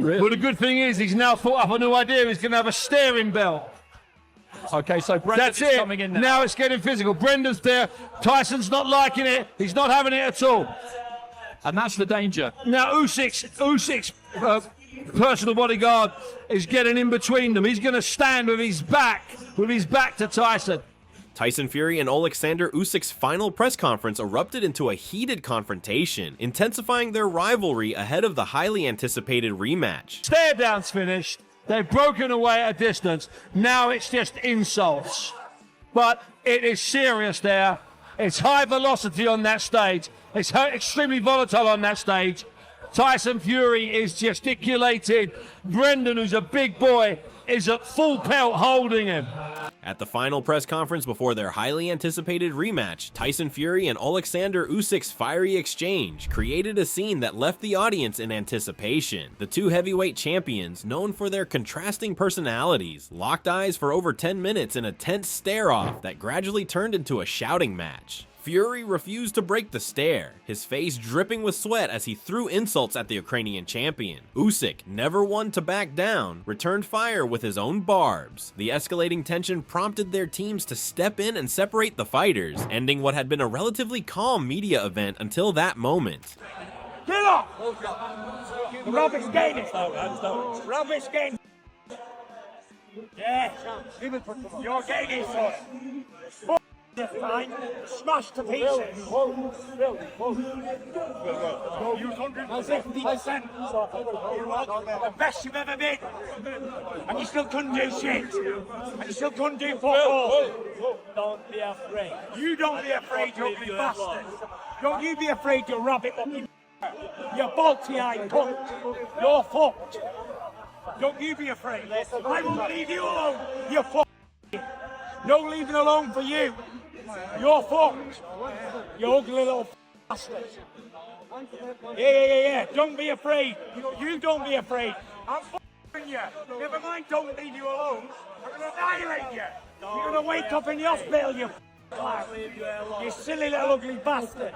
Really? But the good thing is he's now thought up a new idea. He's going to have a staring belt. Okay, so Brendan's coming in now. Now it's getting physical. Brendan's there. Tyson's not liking it. He's not having it at all. And that's the danger. Now Usyk's personal bodyguard is getting in between them. He's going to stand with his back to Tyson. Tyson Fury and Oleksandr Usyk's final press conference erupted into a heated confrontation, intensifying their rivalry ahead of the highly anticipated rematch. Stare down's finished. They've broken away at a distance. Now it's just insults. But it is serious there. It's high velocity on that stage. It's extremely volatile on that stage. Tyson Fury is gesticulating. Brendan, who's a big boy, is at full pelt holding him. At the final press conference before their highly anticipated rematch, Tyson Fury and Oleksandr Usyk's fiery exchange created a scene that left the audience in anticipation. The two heavyweight champions, known for their contrasting personalities, locked eyes for over 10 minutes in a tense stare-off that gradually turned into a shouting match. Fury refused to break the stare, his face dripping with sweat as he threw insults at the Ukrainian champion. Usyk, never one to back down, returned fire with his own barbs. The escalating tension prompted their teams to step in and separate the fighters, ending what had been a relatively calm media event until that moment. Get off! Rubbish game! Rubbish game! Yeah, you're getting it, fine. Smashed to pieces. You 150%. The best you've ever been. And you still couldn't do shit. And you still couldn't do football. Don't be afraid. You don't be afraid, you ugly bastard. Don't you be afraid, you rabbit looking. You balty-eyed cunt. You're fucked. Don't you be afraid. I won't leave you alone. You're fucked. No leaving alone for you. You're fucked. You ugly little bastard. Yeah. Don't be afraid. You don't be afraid. I'm fucking you. Never mind, don't leave you alone. I'm gonna annihilate you. You're gonna wake up in the hospital, you you silly little ugly bastard.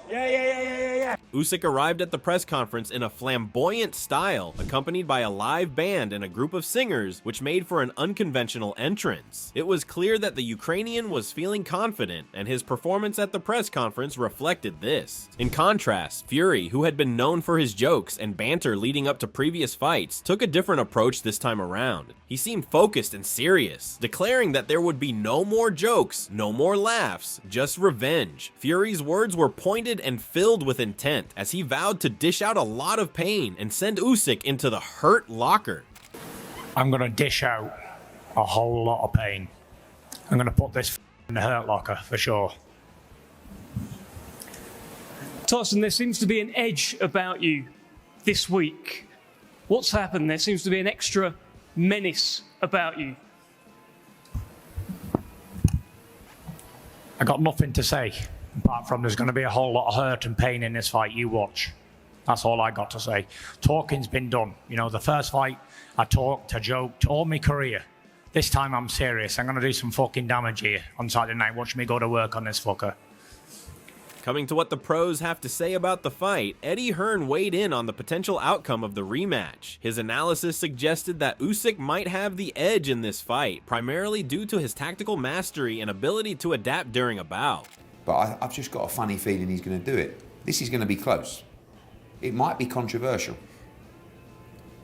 Yeah. Usyk arrived at the press conference in a flamboyant style, accompanied by a live band and a group of singers, which made for an unconventional entrance. It was clear that the Ukrainian was feeling confident, and his performance at the press conference reflected this. In contrast, Fury, who had been known for his jokes and banter leading up to previous fights, took a different approach this time around. He seemed focused and serious, declaring that there would be no more jokes, no more laughs, just revenge. Fury's words were pointed and filled with intent, as he vowed to dish out a lot of pain and send Usyk into the hurt locker. I'm gonna dish out a whole lot of pain. I'm gonna put this in the hurt locker for sure. Tyson, there seems to be an edge about you this week. What's happened? There seems to be an extra menace about you. I got nothing to say, apart from there's going to be a whole lot of hurt and pain in this fight. You watch. That's all I got to say. Talking's been done. You know, the first fight, I talked, I joked, all my career. This time I'm serious. I'm going to do some fucking damage here on Saturday night. Watch me go to work on this fucker. Coming to what the pros have to say about the fight, Eddie Hearn weighed in on the potential outcome of the rematch. His analysis suggested that Usyk might have the edge in this fight, primarily due to his tactical mastery and ability to adapt during a bout. But I've just got a funny feeling he's going to do it. This is going to be close. It might be controversial,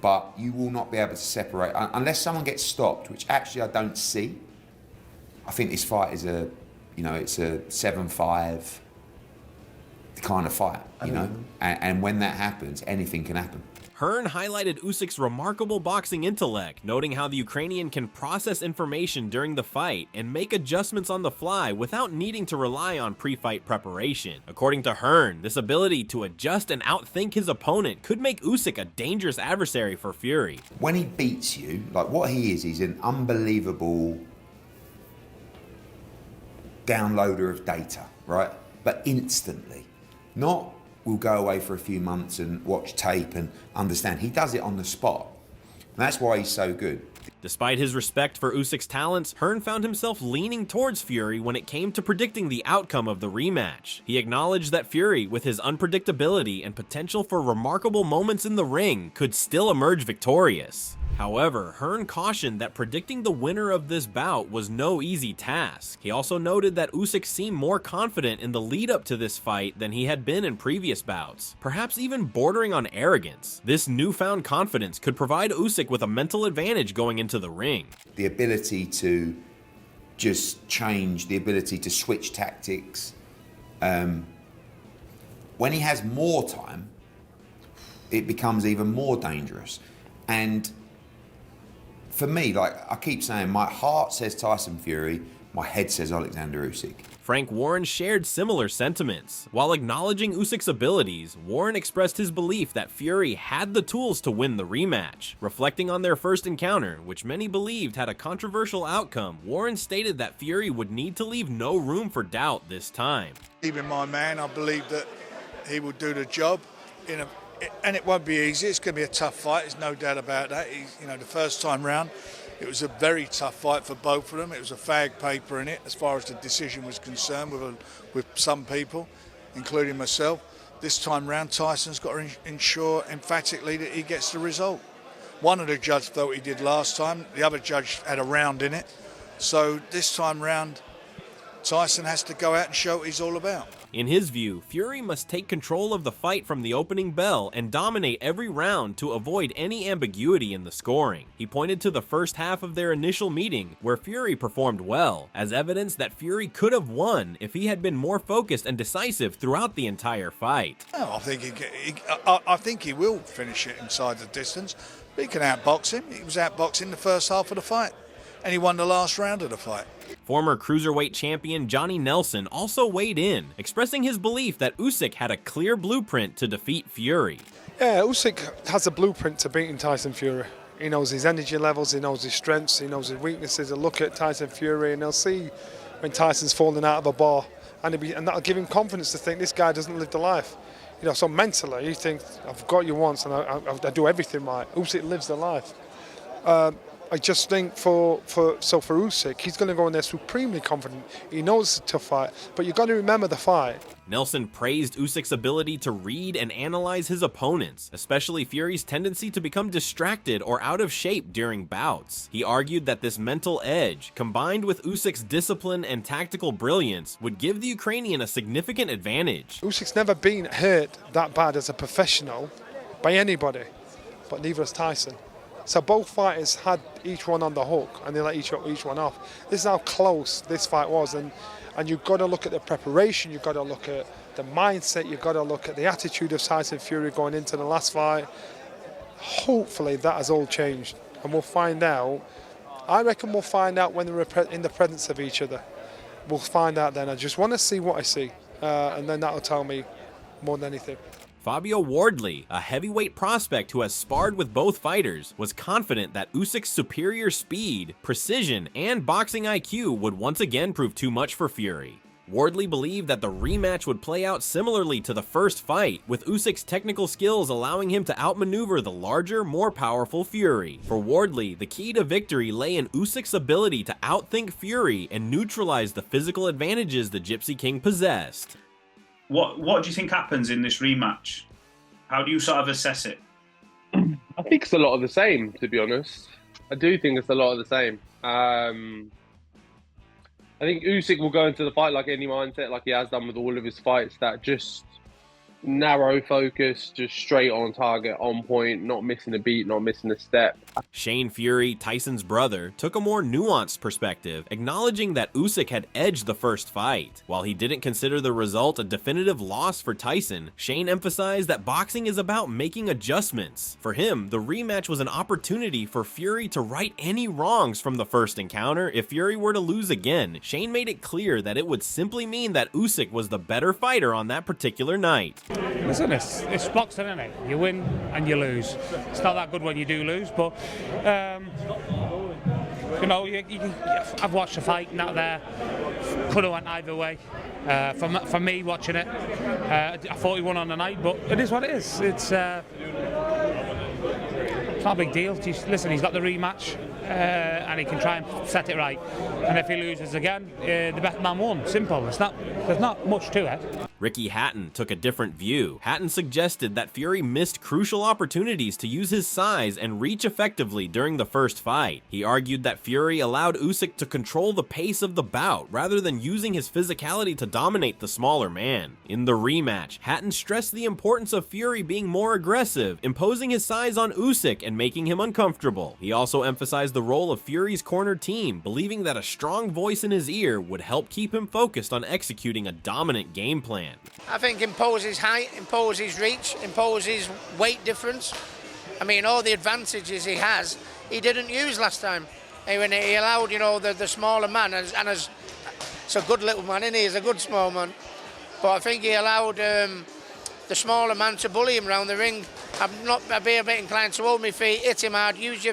but you will not be able to separate, unless someone gets stopped, which actually I don't see. I think this fight is it's a 7-5 kind of fight, you know? And when that happens, anything can happen. Hearn highlighted Usyk's remarkable boxing intellect, noting how the Ukrainian can process information during the fight and make adjustments on the fly without needing to rely on pre-fight preparation. According to Hearn, this ability to adjust and outthink his opponent could make Usyk a dangerous adversary for Fury. When he beats you, like what he is, he's an unbelievable downloader of data, right? But instantly. Not we'll go away for a few months and watch tape and understand. He does it on the spot. And that's why he's so good. Despite his respect for Usyk's talents, Hearn found himself leaning towards Fury when it came to predicting the outcome of the rematch. He acknowledged that Fury, with his unpredictability and potential for remarkable moments in the ring, could still emerge victorious. However, Hearn cautioned that predicting the winner of this bout was no easy task. He also noted that Usyk seemed more confident in the lead up to this fight than he had been in previous bouts, perhaps even bordering on arrogance. This newfound confidence could provide Usyk with a mental advantage going into the ring. The ability to just change, the ability to switch tactics. When he has more time, it becomes even more dangerous. And for me, like I keep saying, my heart says Tyson Fury, my head says Oleksandr Usyk. Frank Warren shared similar sentiments. While acknowledging Usyk's abilities, Warren expressed his belief that Fury had the tools to win the rematch. Reflecting on their first encounter, which many believed had a controversial outcome, Warren stated that Fury would need to leave no room for doubt this time. Even my man, I believe that he will do the job and it won't be easy. It's going to be a tough fight. There's no doubt about that. The first time round, it was a very tough fight for both of them. It was a fag paper in it, as far as the decision was concerned, with some people, including myself. This time round, Tyson's got to ensure emphatically that he gets the result. One of the judges thought he did last time. The other judge had a round in it. So this time round, Tyson has to go out and show what he's all about. In his view, Fury must take control of the fight from the opening bell and dominate every round to avoid any ambiguity in the scoring. He pointed to the first half of their initial meeting, where Fury performed well, as evidence that Fury could have won if he had been more focused and decisive throughout the entire fight. Oh, I think he will finish it inside the distance. But he can outbox him. He was outboxing the first half of the fight, and he won the last round of the fight. Former cruiserweight champion Johnny Nelson also weighed in, expressing his belief that Usyk had a clear blueprint to defeat Fury. Yeah, Usyk has a blueprint to beating Tyson Fury. He knows his energy levels, he knows his strengths, he knows his weaknesses. He'll look at Tyson Fury and he'll see when Tyson's falling out of a bar, and that'll give him confidence to think this guy doesn't live the life. So mentally, you think, I've got you once and I do everything right. Usyk lives the life. I just think for Usyk, he's going to go in there supremely confident. He knows it's a tough fight, but you've got to remember the fight. Nelson praised Usyk's ability to read and analyze his opponents, especially Fury's tendency to become distracted or out of shape during bouts. He argued that this mental edge, combined with Usyk's discipline and tactical brilliance, would give the Ukrainian a significant advantage. Usyk's never been hurt that bad as a professional by anybody, but neither has Tyson. So both fighters had each one on the hook and they let each one off. This is how close this fight was, and you've got to look at the preparation, you've got to look at the mindset, you've got to look at the attitude of Tyson Fury going into the last fight. Hopefully that has all changed, and we'll find out. I reckon we'll find out when we're in the presence of each other. We'll find out then. I just want to see what I see, and then that'll tell me more than anything. Fabio Wardley, a heavyweight prospect who has sparred with both fighters, was confident that Usyk's superior speed, precision, and boxing IQ would once again prove too much for Fury. Wardley believed that the rematch would play out similarly to the first fight, with Usyk's technical skills allowing him to outmaneuver the larger, more powerful Fury. For Wardley, the key to victory lay in Usyk's ability to outthink Fury and neutralize the physical advantages the Gypsy King possessed. What do you think happens in this rematch? How do you sort of assess it? I think it's a lot of the same, to be honest. I do think it's a lot of the same. I think Usyk will go into the fight like any mindset, like he has done with all of his fights, that just narrow focus, just straight on target, on point, not missing a beat, not missing a step. Shane Fury, Tyson's brother, took a more nuanced perspective, acknowledging that Usyk had edged the first fight. While he didn't consider the result a definitive loss for Tyson, Shane emphasized that boxing is about making adjustments. For him, the rematch was an opportunity for Fury to right any wrongs from the first encounter if Fury were to lose again. Shane made it clear that it would simply mean that Usyk was the better fighter on that particular night. Listen, it's boxing, isn't it? You win and you lose. It's not that good when you do lose, but I've watched the fight, not there. Could have went either way. For me, watching it, I thought he won on the night, but it is what it is. It's not a big deal. Listen, he's got the rematch. and he can try and set it right. And if he loses again, the better man won. Simple. There's not much to it. Ricky Hatton took a different view. Hatton suggested that Fury missed crucial opportunities to use his size and reach effectively during the first fight. He argued that Fury allowed Usyk to control the pace of the bout rather than using his physicality to dominate the smaller man. In the rematch, Hatton stressed the importance of Fury being more aggressive, imposing his size on Usyk and making him uncomfortable. He also emphasized the role of Fury's corner team, believing that a strong voice in his ear would help keep him focused on executing a dominant game plan. I think impose his height, impose his reach, impose his weight difference. I mean, all the advantages he has, he didn't use last time. When he allowed, the smaller man, it's a good little man, isn't he? He's a good small man. But I think he allowed the smaller man to bully him around the ring. I'd be a bit inclined to hold my feet, hit him hard, use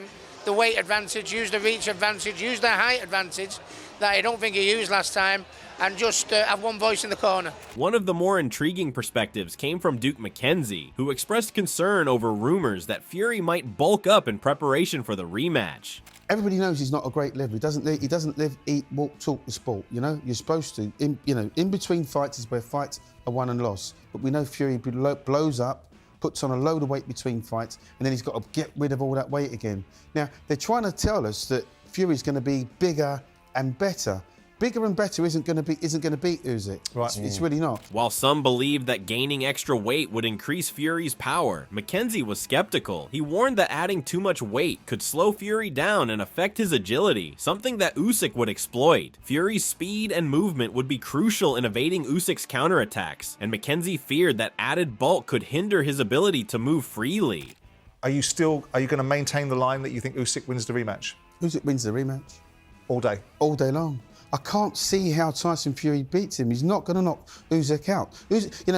the weight advantage, use the reach advantage, use the height advantage that I don't think he used last time, and just have one voice in the corner. One of the more intriguing perspectives came from Duke McKenzie, who expressed concern over rumors that Fury might bulk up in preparation for the rematch. Everybody knows he's not a great liver. He doesn't live, eat, walk, talk the sport. You're supposed to. In between fights is where fights are won and lost. But we know Fury blows up, puts on a load of weight between fights, and then he's got to get rid of all that weight again. Now they're trying to tell us that Fury's going to be bigger and better. Bigger and better isn't going to beat Usyk. Right. It's really not. While some believed that gaining extra weight would increase Fury's power, McKenzie was skeptical. He warned that adding too much weight could slow Fury down and affect his agility, something that Usyk would exploit. Fury's speed and movement would be crucial in evading Usyk's counterattacks, and McKenzie feared that added bulk could hinder his ability to move freely. Are you going to maintain the line that you think Usyk wins the rematch? Usyk wins the rematch. All day? All day long. I can't see how Tyson Fury beats him. He's not going to knock Usyk out.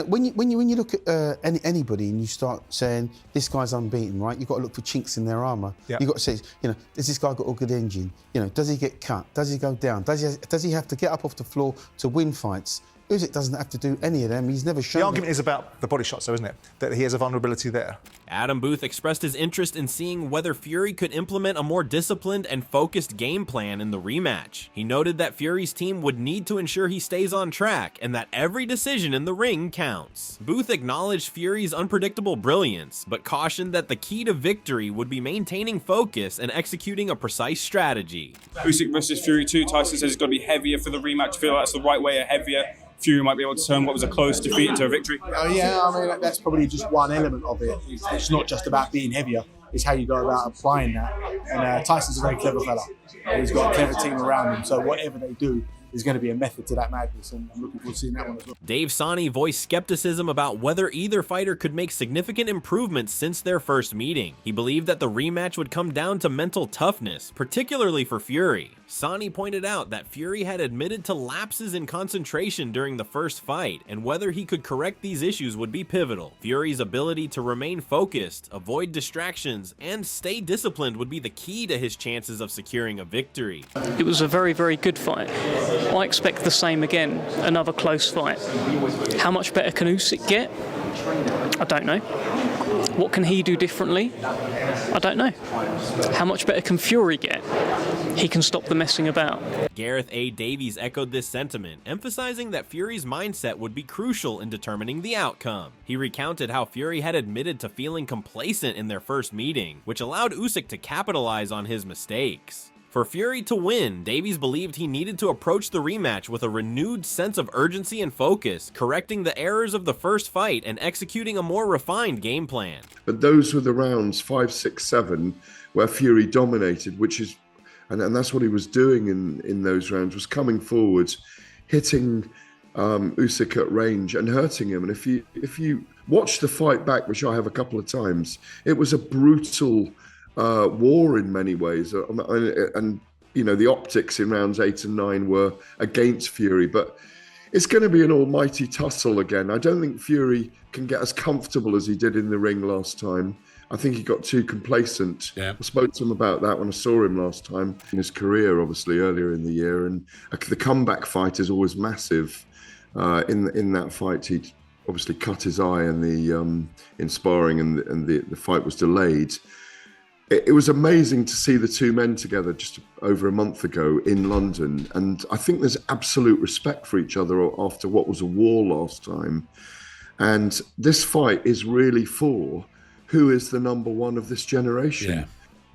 When you look at anybody and you start saying this guy's unbeaten, right? You've got to look for chinks in their armour. Yep. You've got to say, has this guy got a good engine? Does he get cut? Does he go down? Does he have to get up off the floor to win fights? Usyk doesn't have to do any of them. He's never shown. The argument is about the body shots, though, isn't it? That he has a vulnerability there. Adam Booth expressed his interest in seeing whether Fury could implement a more disciplined and focused game plan in the rematch. He noted that Fury's team would need to ensure he stays on track and that every decision in the ring counts. Booth acknowledged Fury's unpredictable brilliance, but cautioned that the key to victory would be maintaining focus and executing a precise strategy. Usyk versus Fury 2, Tyson says it's got to be heavier for the rematch. I feel like that's the right way, heavier. Fury might be able to turn what was a close defeat into a victory. Yeah, I mean, that's probably just one element of it. It's not just about being heavier. It's how you go about applying that. And Tyson's a very clever fella. He's got a clever team around him. So whatever they do is going to be a method to that madness. And I'm looking forward to seeing that one as well. Dave Sani voiced skepticism about whether either fighter could make significant improvements since their first meeting. He believed that the rematch would come down to mental toughness, particularly for Fury. Sani pointed out that Fury had admitted to lapses in concentration during the first fight, and whether he could correct these issues would be pivotal. Fury's ability to remain focused, avoid distractions, and stay disciplined would be the key to his chances of securing a victory. It was a very, very good fight. I expect the same again, another close fight. How much better can Usyk get? I don't know. What can he do differently? I don't know. How much better can Fury get? He can stop the messing about. Gareth A. Davies echoed this sentiment, emphasizing that Fury's mindset would be crucial in determining the outcome. He recounted how Fury had admitted to feeling complacent in their first meeting, which allowed Usyk to capitalize on his mistakes. For Fury to win, Davies believed he needed to approach the rematch with a renewed sense of urgency and focus, correcting the errors of the first fight and executing a more refined game plan. But those were the rounds 5, 6, 7 where Fury dominated, and that's what he was doing in those rounds, was coming forward, hitting Usyk at range and hurting him. And if you watch the fight back, which I have a couple of times, it was a brutal war in many ways, and the optics in rounds 8 and 9 were against Fury, but it's going to be an almighty tussle again. I don't think Fury can get as comfortable as he did in the ring last time. I think he got too complacent. Yeah. I spoke to him about that when I saw him last time in his career, obviously earlier in the year, and the comeback fight is always massive. In that fight, he obviously cut his eye in the in sparring, and the fight was delayed. It was amazing to see the two men together just over a month ago in London. And I think there's absolute respect for each other after what was a war last time. And this fight is really for who is the number one of this generation.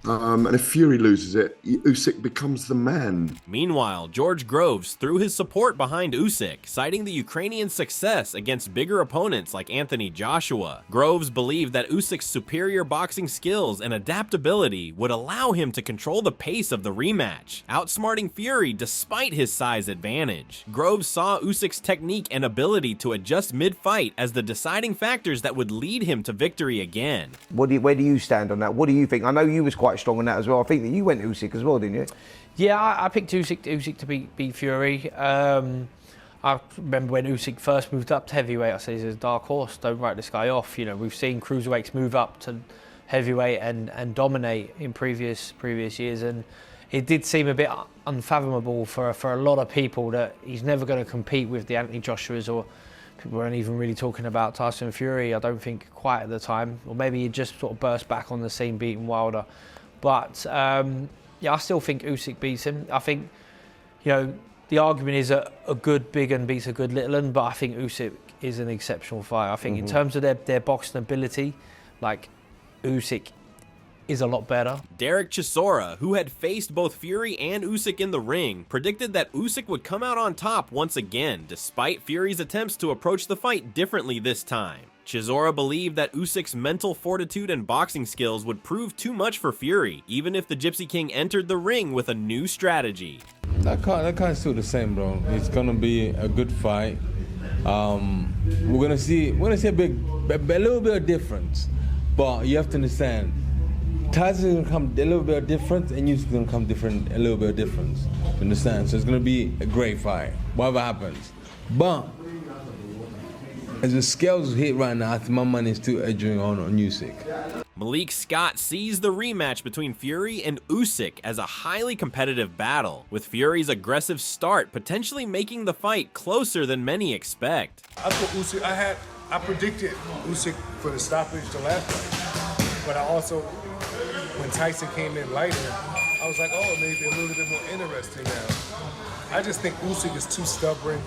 And if Fury loses it, Usyk becomes the man. Meanwhile, George Groves threw his support behind Usyk, citing the Ukrainian's success against bigger opponents like Anthony Joshua. Groves believed that Usyk's superior boxing skills and adaptability would allow him to control the pace of the rematch, outsmarting Fury despite his size advantage. Groves saw Usyk's technique and ability to adjust mid-fight as the deciding factors that would lead him to victory again. Where do you stand on that? What do you think? I know you was quite strong on that as well. I think that you went Usyk as well, didn't you? Yeah, I picked Usyk to beat Fury. I remember when Usyk first moved up to heavyweight, I said he's a dark horse, don't write this guy off. You know, we've seen cruiserweights move up to heavyweight and dominate in previous years, and it did seem a bit unfathomable for a lot of people that he's never going to compete with the Anthony Joshuas, or people weren't even really talking about Tyson Fury, I don't think, quite at the time, or maybe he just sort of burst back on the scene beating Wilder. But yeah, I still think Usyk beats him. I think, you know, the argument is a good big un beats a good little un, but I think Usyk is an exceptional fighter. I think in terms of their boxing ability, like, Usyk is a lot better. Derek Chisora, who had faced both Fury and Usyk in the ring, predicted that Usyk would come out on top once again, despite Fury's attempts to approach the fight differently this time. Chisora believed that Usyk's mental fortitude and boxing skills would prove too much for Fury, even if the Gypsy King entered the ring with a new strategy. That kind of still the same, bro. It's gonna be a good fight. We're gonna see a little bit of difference, but you have to understand, Tyson's gonna come a little bit of difference, and Usyk's gonna come a little bit of difference. You understand? So it's gonna be a great fight, whatever happens. But as the scales hit right now, I think my money is still edging on Usyk. Malik Scott sees the rematch between Fury and Usyk as a highly competitive battle, with Fury's aggressive start potentially making the fight closer than many expect. I thought Usyk, I predicted Usyk for the stoppage the last fight, but I also, when Tyson came in lighter, I was like, oh, maybe a little bit more interesting now. I just think Usyk is too stubborn.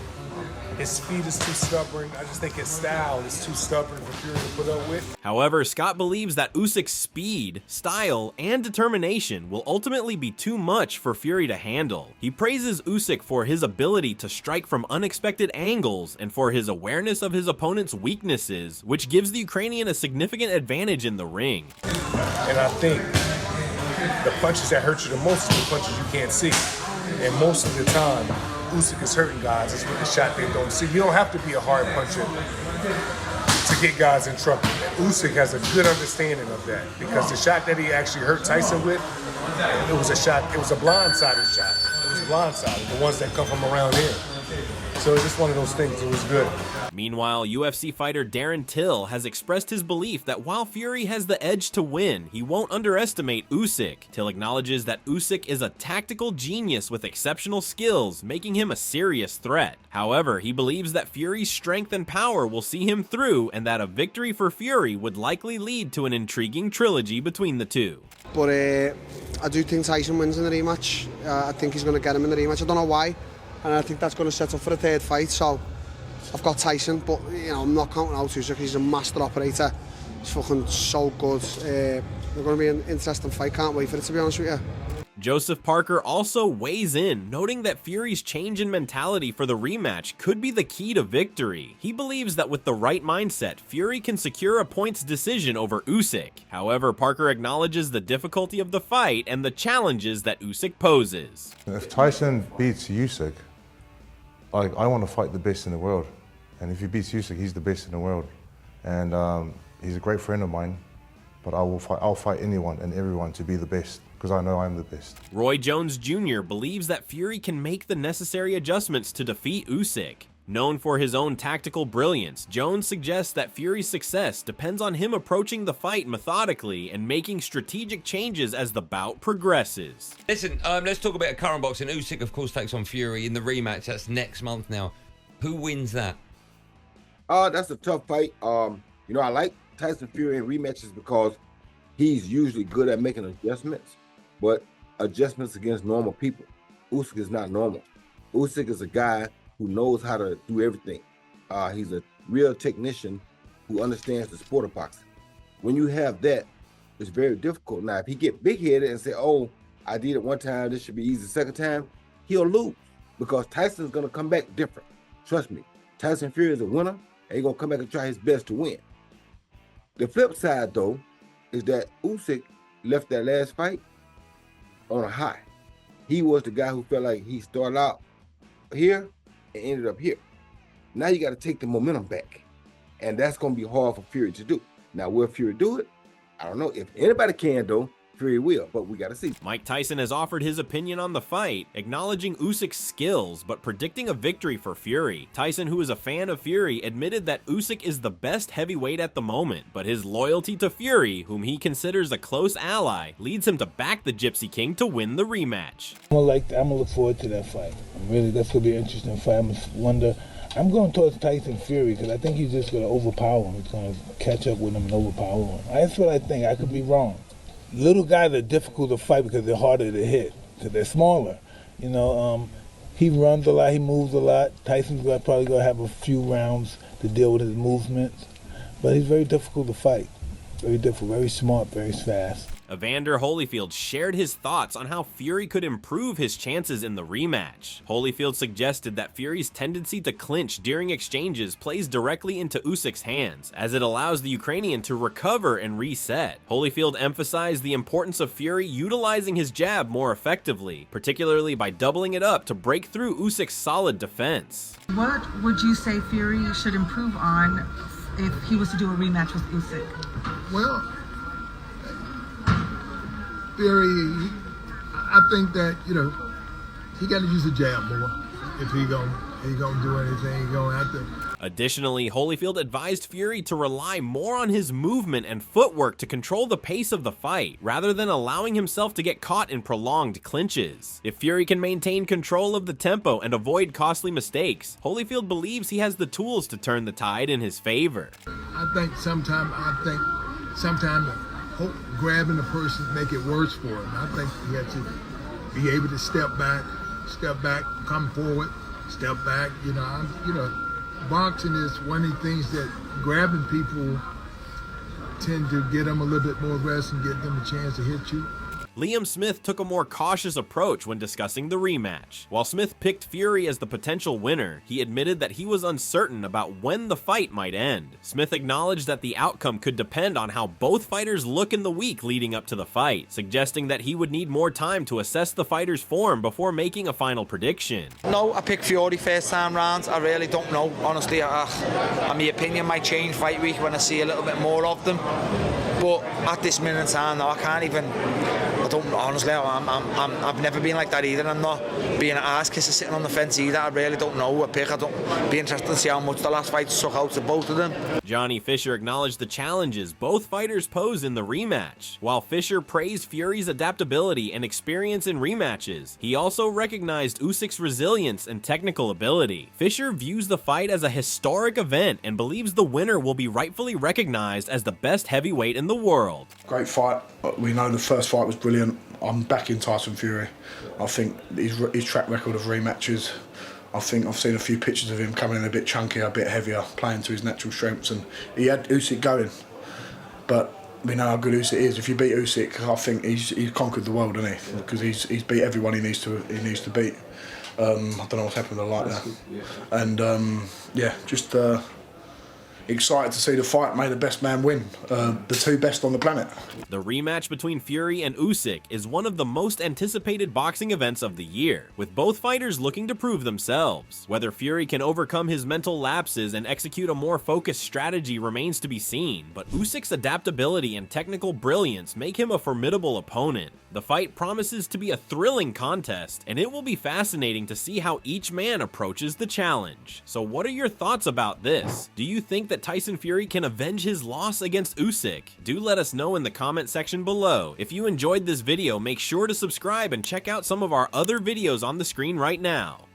His speed is too stubborn. I just think his style is too stubborn for Fury to put up with. However, Scott believes that Usyk's speed, style, and determination will ultimately be too much for Fury to handle. He praises Usyk for his ability to strike from unexpected angles and for his awareness of his opponent's weaknesses, which gives the Ukrainian a significant advantage in the ring. And I think the punches that hurt you the most are the punches you can't see. And most of the time, Usyk is hurting guys. It's with the shot they don't see. You don't have to be a hard puncher to get guys in trouble. And Usyk has a good understanding of that, because the shot that he actually hurt Tyson with, it was a blindsided shot. It was blindsided, the ones that come from around here. So it's just one of those things. It was good. Meanwhile, UFC fighter Darren Till has expressed his belief that while Fury has the edge to win, he won't underestimate Usyk. Till acknowledges that Usyk is a tactical genius with exceptional skills, making him a serious threat. However, he believes that Fury's strength and power will see him through, and that a victory for Fury would likely lead to an intriguing trilogy between the two. But I do think Tyson wins in the rematch. I think he's going to get him in the rematch. I don't know why, and I think that's going to set up for a third fight. So I've got Tyson, but you know, I'm not counting out Usyk. He's a master operator. He's fucking so good. They're going to be an interesting fight. Can't wait for it, to be honest with you. Joseph Parker also weighs in, noting that Fury's change in mentality for the rematch could be the key to victory. He believes that with the right mindset, Fury can secure a points decision over Usyk. However, Parker acknowledges the difficulty of the fight and the challenges that Usyk poses. If Tyson beats Usyk, I want to fight the best in the world. And if he beats Usyk, he's the best in the world. And he's a great friend of mine, but I'll fight anyone and everyone to be the best, because I know I'm the best. Roy Jones Jr. believes that Fury can make the necessary adjustments to defeat Usyk. Known for his own tactical brilliance, Jones suggests that Fury's success depends on him approaching the fight methodically and making strategic changes as the bout progresses. Listen, let's talk about current boxing. Usyk, of course, takes on Fury in the rematch. That's next month now. Who wins that? That's a tough fight. You know, I like Tyson Fury in rematches because he's usually good at making adjustments, but adjustments against normal people. Usyk is not normal. Usyk is a guy who knows how to do everything. He's a real technician who understands the sport of boxing. When you have that, it's very difficult. Now, if he get big-headed and say, oh, I did it one time, this should be easy the second time, he'll lose because Tyson's going to come back different. Trust me, Tyson Fury is a winner, and he's going to come back and try his best to win. The flip side, though, is that Usyk left that last fight on a high. He was the guy who felt like he started out here and ended up here. Now you got to take the momentum back, and that's going to be hard for Fury to do. Now, will Fury do it? I don't know. If anybody can, though, Fury will, but we got to see. Mike Tyson has offered his opinion on the fight, acknowledging Usyk's skills, but predicting a victory for Fury. Tyson, who is a fan of Fury, admitted that Usyk is the best heavyweight at the moment, but his loyalty to Fury, whom he considers a close ally, leads him to back the Gypsy King to win the rematch. I'm gonna look forward to that fight. That's gonna be an interesting fight. I'm going towards Tyson Fury because I think he's just gonna overpower him. He's gonna catch up with him and overpower him. That's what I think. I could be wrong. Little guys are difficult to fight because they're harder to hit because they're smaller. You know, he runs a lot, he moves a lot. Tyson's probably gonna have a few rounds to deal with his movements, but he's very difficult to fight. Very difficult, very smart, very fast. Evander Holyfield shared his thoughts on how Fury could improve his chances in the rematch. Holyfield suggested that Fury's tendency to clinch during exchanges plays directly into Usyk's hands, as it allows the Ukrainian to recover and reset. Holyfield emphasized the importance of Fury utilizing his jab more effectively, particularly by doubling it up to break through Usyk's solid defense. What would you say Fury should improve on if he was to do a rematch with Usyk? Well, Fury, I think that, he got to use the jab more if he gonna do anything. He gonna have to. Additionally, Holyfield advised Fury to rely more on his movement and footwork to control the pace of the fight, rather than allowing himself to get caught in prolonged clinches. If Fury can maintain control of the tempo and avoid costly mistakes, Holyfield believes he has the tools to turn the tide in his favor. I think sometimes grabbing the person make it worse for him. I think he has to be able to step back, come forward, step back. Boxing is one of the things that grabbing people tend to get them a little bit more aggressive and get them a chance to hit you. Liam Smith took a more cautious approach when discussing the rematch. While Smith picked Fury as the potential winner, he admitted that he was uncertain about when the fight might end. Smith acknowledged that the outcome could depend on how both fighters look in the week leading up to the fight, suggesting that he would need more time to assess the fighter's form before making a final prediction. No, I picked Fury first time round. I really don't know, honestly. My opinion might change fight week when I see a little bit more of them. But at this minute in time, no, I can't even. I don't honestly. I've never been like that either. I'm not being an ass kisser sitting on the fence either. I really don't know what pick. I don't be interested to see how much the last fight suck out to both of them. Johnny Fisher acknowledged the challenges both fighters pose in the rematch. While Fisher praised Fury's adaptability and experience in rematches, he also recognized Usyk's resilience and technical ability. Fisher views the fight as a historic event and believes the winner will be rightfully recognized as the best heavyweight in the world. Great fight. We know the first fight was brilliant. I'm backing Tyson Fury. I think his track record of rematches, I think I've seen a few pictures of him coming in a bit chunkier, a bit heavier, playing to his natural strengths, and he had Usyk going. But we know how good Usyk is. If you beat Usyk, I think he's conquered the world, hasn't he? Because he's beat everyone he needs to beat. I don't know what's happened like that. And just excited to see the fight. May the best man win. The two best on the planet. The rematch between Fury and Usyk is one of the most anticipated boxing events of the year, with both fighters looking to prove themselves. Whether Fury can overcome his mental lapses and execute a more focused strategy remains to be seen, but Usyk's adaptability and technical brilliance make him a formidable opponent. The fight promises to be a thrilling contest, and it will be fascinating to see how each man approaches the challenge. So what are your thoughts about this? Do you think that Tyson Fury can avenge his loss against Usyk? Do let us know in the comment section below. If you enjoyed this video, make sure to subscribe and check out some of our other videos on the screen right now.